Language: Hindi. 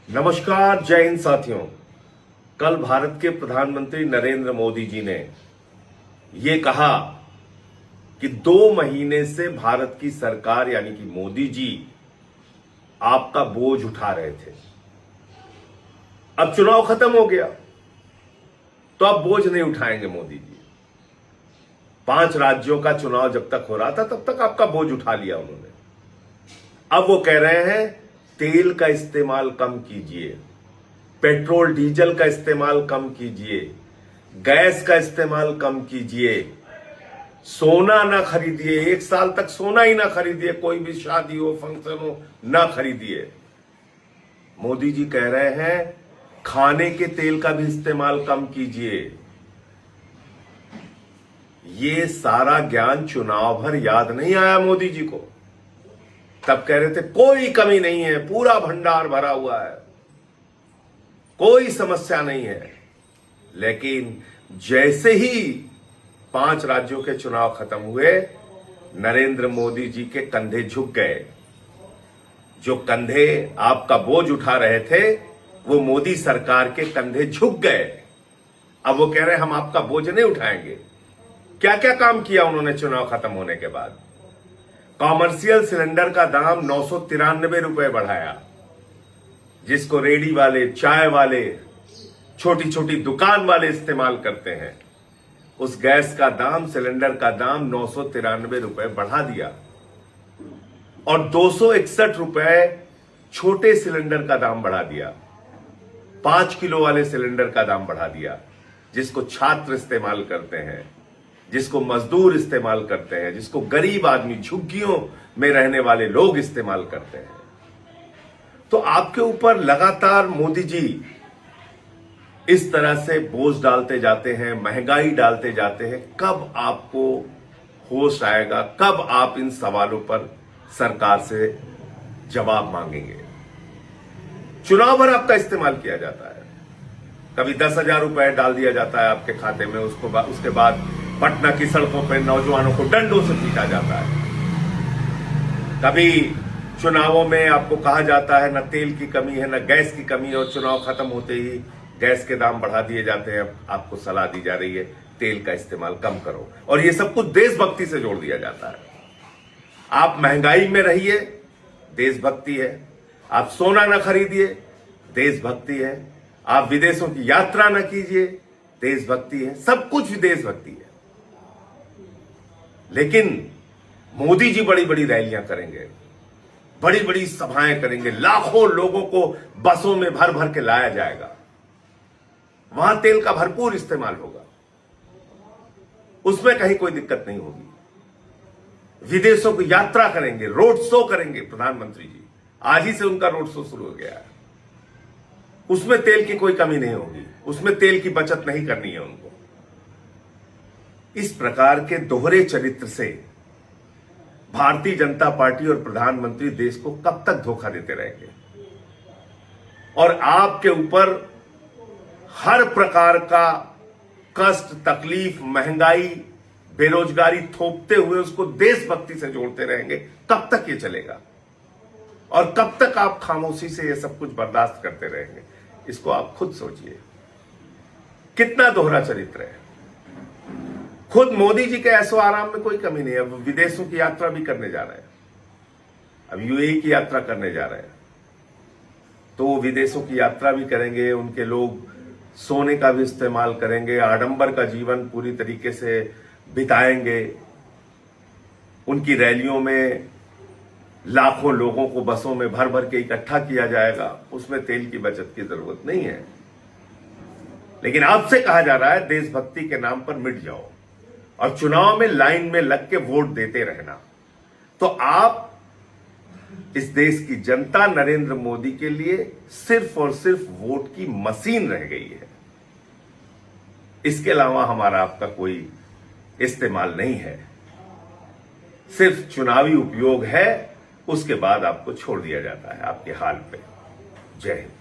नमस्कार, जय हिंद साथियों। कल भारत के प्रधानमंत्री नरेंद्र मोदी जी ने ये कहा कि 2 महीने से भारत की सरकार यानी कि मोदी जी आपका बोझ उठा रहे थे। अब चुनाव खत्म हो गया तो अब बोझ नहीं उठाएंगे मोदी जी। 5 राज्यों का चुनाव जब तक हो रहा था तब तक आपका बोझ उठा लिया उन्होंने। अब वो कह रहे हैं तेल का इस्तेमाल कम कीजिए, पेट्रोल डीजल का इस्तेमाल कम कीजिए, गैस का इस्तेमाल कम कीजिए, सोना ना खरीदिए, 1 साल तक सोना ही ना खरीदिए, कोई भी शादी हो फंक्शन हो ना खरीदिए। मोदी जी कह रहे हैं खाने के तेल का भी इस्तेमाल कम कीजिए। ये सारा ज्ञान चुनाव भर याद नहीं आया मोदी जी को। तब कह रहे थे कोई कमी नहीं है, पूरा भंडार भरा हुआ है, कोई समस्या नहीं है। लेकिन जैसे ही 5 राज्यों के चुनाव खत्म हुए, नरेंद्र मोदी जी के कंधे झुक गए। जो कंधे आपका बोझ उठा रहे थे वो मोदी सरकार के कंधे झुक गए। अब वो कह रहे हैं हम आपका बोझ नहीं उठाएंगे। क्या क्या काम किया उन्होंने चुनाव खत्म होने के बाद? कॉमर्शियल सिलेंडर का दाम 993 रुपए बढ़ाया, जिसको रेडी वाले, चाय वाले, छोटी छोटी दुकान वाले इस्तेमाल करते हैं। उस गैस का दाम, सिलेंडर का दाम 993 रुपए बढ़ा दिया और 261 रुपए छोटे सिलेंडर का दाम बढ़ा दिया। 5 किलो वाले सिलेंडर का दाम बढ़ा दिया, जिसको छात्र इस्तेमाल करते हैं, जिसको मजदूर इस्तेमाल करते हैं, जिसको गरीब आदमी, झुग्गियों में रहने वाले लोग इस्तेमाल करते हैं। तो आपके ऊपर लगातार मोदी जी इस तरह से बोझ डालते जाते हैं, महंगाई डालते जाते हैं। कब आपको होश आएगा? कब आप इन सवालों पर सरकार से जवाब मांगेंगे? चुनाव भर आपका इस्तेमाल किया जाता है। कभी 10,000 रुपए डाल दिया जाता है आपके खाते में, उसके बाद पटना की सड़कों पर नौजवानों को डंडों से पीटा जाता है। कभी चुनावों में आपको कहा जाता है न तेल की कमी है, न गैस की कमी है, और चुनाव खत्म होते ही गैस के दाम बढ़ा दिए जाते हैं। आपको सलाह दी जा रही है तेल का इस्तेमाल कम करो, और ये सब कुछ देशभक्ति से जोड़ दिया जाता है। आप महंगाई में रहिए, देशभक्ति है। आप सोना न खरीदिए, देशभक्ति है। आप विदेशों की यात्रा न कीजिए, देशभक्ति है। सब कुछ देशभक्ति है। लेकिन मोदी जी बड़ी बड़ी रैलियां करेंगे, बड़ी बड़ी सभाएं करेंगे, लाखों लोगों को बसों में भर भर के लाया जाएगा, वहां तेल का भरपूर इस्तेमाल होगा, उसमें कहीं कोई दिक्कत नहीं होगी। विदेशों की यात्रा करेंगे, रोड शो करेंगे प्रधानमंत्री जी। आज ही से उनका रोड शो शुरू हो गया है। उसमें तेल की कोई कमी नहीं होगी, उसमें तेल की बचत नहीं करनी है उनको। इस प्रकार के दोहरे चरित्र से भारतीय जनता पार्टी और प्रधानमंत्री देश को कब तक धोखा देते रहेंगे? और आपके ऊपर हर प्रकार का कष्ट, तकलीफ, महंगाई, बेरोजगारी थोपते हुए उसको देशभक्ति से जोड़ते रहेंगे। कब तक ये चलेगा? और कब तक आप खामोशी से ये सब कुछ बर्दाश्त करते रहेंगे? इसको आप खुद सोचिए। कितना दोहरा चरित्र है। खुद मोदी जी के ऐशो आराम में कोई कमी नहीं है। अब विदेशों की यात्रा भी करने जा रहे हैं, अब यूएई की यात्रा करने जा रहे हैं, तो वो विदेशों की यात्रा भी करेंगे। उनके लोग सोने का भी इस्तेमाल करेंगे, आडंबर का जीवन पूरी तरीके से बिताएंगे। उनकी रैलियों में लाखों लोगों को बसों में भर भर के इकट्ठा किया जाएगा, उसमें तेल की बचत की जरूरत नहीं है। लेकिन आपसे कहा जा रहा है देशभक्ति के नाम पर मिट जाओ और चुनाव में लाइन में लग के वोट देते रहना। तो आप, इस देश की जनता नरेंद्र मोदी के लिए सिर्फ और सिर्फ वोट की मशीन रह गई है। इसके अलावा हमारा आपका कोई इस्तेमाल नहीं है। सिर्फ चुनावी उपयोग है, उसके बाद आपको छोड़ दिया जाता है आपके हाल पे। जय हिंद।